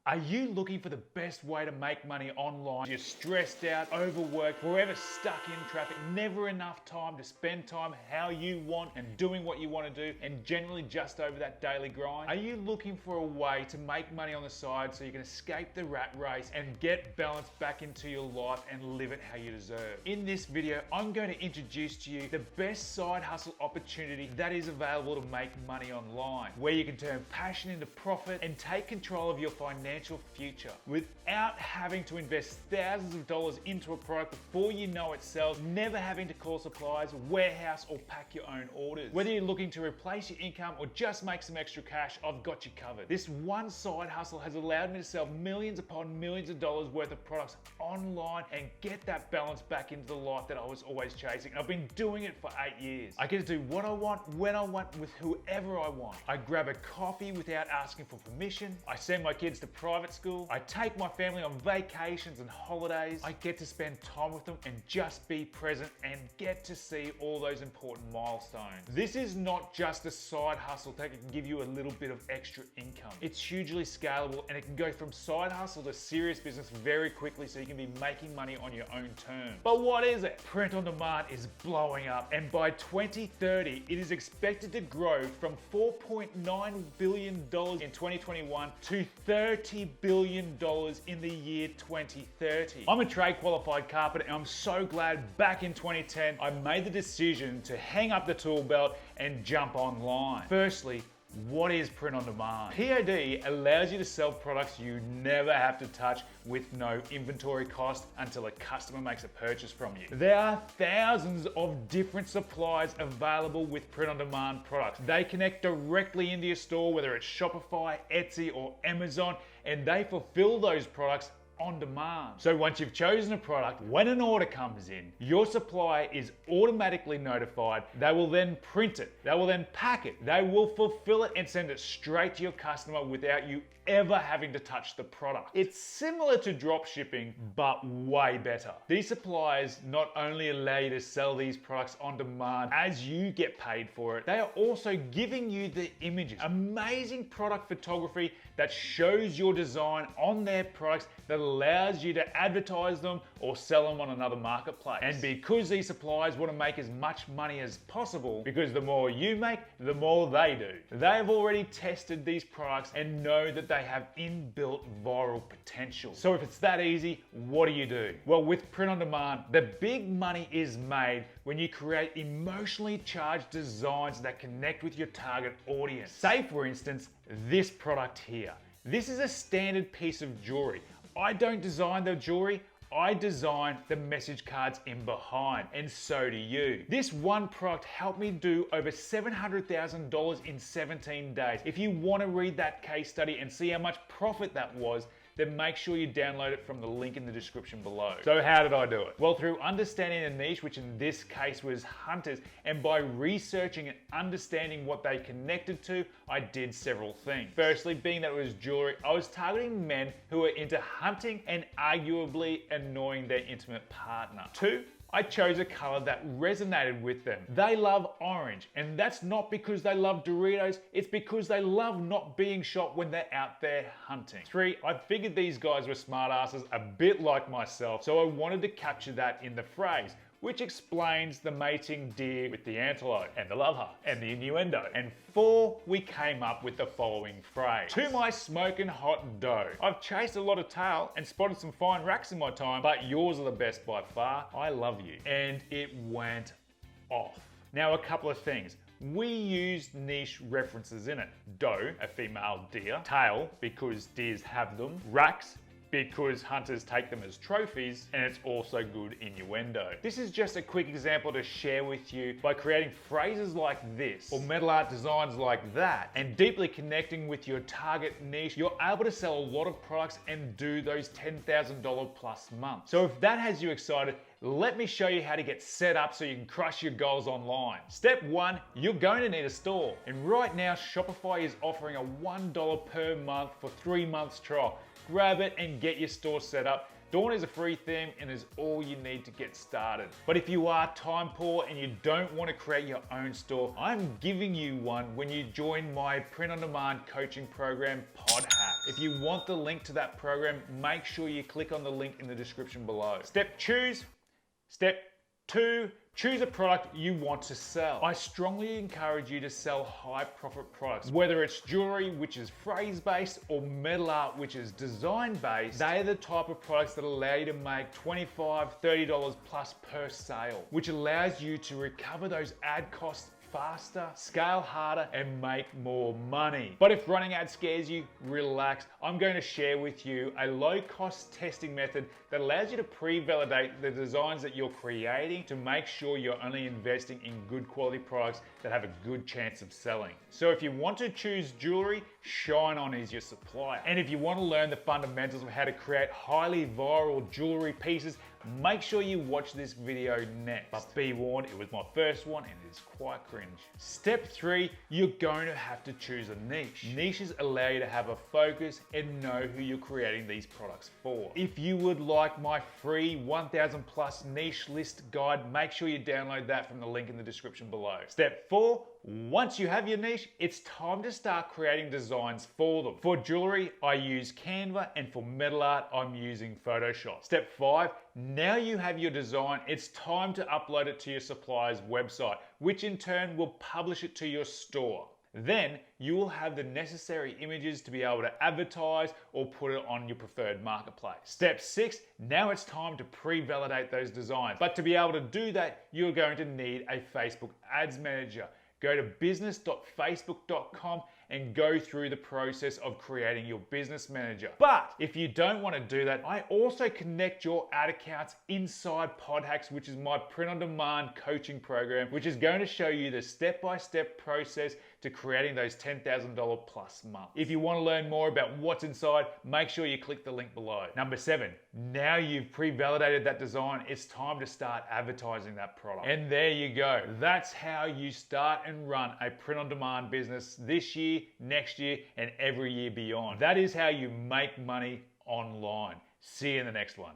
Are you looking for the best way to make money online? You're stressed out, overworked, forever stuck in traffic, never enough time to spend time how you want and doing what you want to do, and generally just over that daily grind? Are you looking for a way to make money on the side so you can escape the rat race and get balance back into your life and live it how you deserve? In this video, I'm going to introduce to you the best side hustle opportunity that is available to make money online, where you can turn passion into profit and take control of your financial future without having to invest thousands of dollars into a product before you know it sells, never having to call suppliers, warehouse, or pack your own orders. Whether you're looking to replace your income or just make some extra cash, I've got you covered. This one side hustle has allowed me to sell millions upon millions of dollars worth of products online and get that balance back into the life that I was always chasing. I've been doing it for 8 years. I get to do what I want, when I want, with whoever I want. I grab a coffee without asking for permission. I send my kids to private school. I take my family on vacations and holidays. I get to spend time with them and just be present and get to see all those important milestones. This is not just a side hustle that can give you a little bit of extra income. It's hugely scalable and it can go from side hustle to serious business very quickly so you can be making money on your own terms. But what is it? Print on demand is blowing up, and by 2030 it is expected to grow from $4.9 billion in 2021 to $30 billion in the year 2030. I'm a trade qualified carpenter and I'm so glad back in 2010 I made the decision to hang up the tool belt and jump online. Firstly, what is print on demand? POD allows you to sell products you never have to touch with no inventory cost until a customer makes a purchase from you. There are thousands of different suppliers available with print on demand products. They connect directly into your store, whether it's Shopify, Etsy, or Amazon, and they fulfill those products on demand. So once you've chosen a product, when an order comes in, your supplier is automatically notified. They will then print it, they will then pack it, they will fulfill it and send it straight to your customer without you ever having to touch the product. It's similar to drop shipping, but way better. These suppliers not only allow you to sell these products on demand as you get paid for it, they are also giving you the images, amazing product photography that shows your design on their products, that allows you to advertise them or sell them on another marketplace. And because these suppliers want to make as much money as possible, because the more you make, the more they do. They have already tested these products and know that they have inbuilt viral potential. So if it's that easy, what do? Well, with print on demand, the big money is made when you create emotionally charged designs that connect with your target audience. Say for instance, this product here. This is a standard piece of jewelry. I don't design the jewelry, I design the message cards in behind, and so do you. This one product helped me do over $700,000 in 17 days. If you want to read that case study and see how much profit that was, then make sure you download it from the link in the description below. So how did I do it? Well, through understanding the niche, which in this case was hunters, and by researching and understanding what they connected to, I did several things. Firstly, being that it was jewelry, I was targeting men who are into hunting and arguably annoying their intimate partner. 2, I chose a color that resonated with them. They love orange, and that's not because they love Doritos, it's because they love not being shot when they're out there hunting. 3, I figured these guys were smartasses a bit like myself, so I wanted to capture that in the phrase, which explains the mating deer with the antelope, and the love heart, and the innuendo. And 4, we came up with the following phrase. To my smoking hot dough. I've chased a lot of tail and spotted some fine racks in my time, but yours are the best by far. I love you. And it went off. Now, a couple of things. We used niche references in it. Doe, a female deer. Tail, because deers have them. Racks, because hunters take them as trophies, and it's also good innuendo. This is just a quick example to share with you. By creating phrases like this, or metal art designs like that, and deeply connecting with your target niche, you're able to sell a lot of products and do those $10,000 plus months. So if that has you excited, let me show you how to get set up so you can crush your goals online. Step 1, you're going to need a store. And right now, Shopify is offering a $1 per month for 3 months trial. Grab it and get your store set up. Dawn is a free theme and is all you need to get started. But if you are time poor and you don't want to create your own store, I'm giving you one when you join my print on demand coaching program, Pod Hack. If you want the link to that program, make sure you click on the link in the description below. Step 2, choose a product you want to sell. I strongly encourage you to sell high profit products. Whether it's jewelry, which is phrase based, or metal art, which is design based, they are the type of products that allow you to make $25, $30 plus per sale, which allows you to recover those ad costs faster, scale harder, and make more money. But if running ads scares you, relax. I'm going to share with you a low-cost testing method that allows you to pre-validate the designs that you're creating to make sure you're only investing in good quality products that have a good chance of selling. So if you want to choose jewelry, Shine On is your supplier. And if you want to learn the fundamentals of how to create highly viral jewelry pieces, make sure you watch this video next. But be warned, it was my first one and it is quite cringe. Step 3, you're going to have to choose a niche. Niches allow you to have a focus and know who you're creating these products for. If you would like my free 1000 plus niche list guide, make sure you download that from the link in the description below. Step 4, once you have your niche, it's time to start creating designs for them. For jewelry, I use Canva, and for metal art, I'm using Photoshop. Step 5, now you have your design, it's time to upload it to your supplier's website, which in turn will publish it to your store. Then you will have the necessary images to be able to advertise or put it on your preferred marketplace. Step 6, now it's time to pre-validate those designs. But to be able to do that, you're going to need a Facebook Ads Manager. Go to business.facebook.com and go through the process of creating your business manager. But if you don't want to do that, I also connect your ad accounts inside Pod Hacks, which is my print-on-demand coaching program, which is going to show you the step-by-step process to creating those $10,000 plus months. If you want to learn more about what's inside, make sure you click the link below. Number 7, now you've pre-validated that design, it's time to start advertising that product. And there you go. That's how you start and run a print-on-demand business this year, next year, and every year beyond. That is how you make money online. See you in the next one.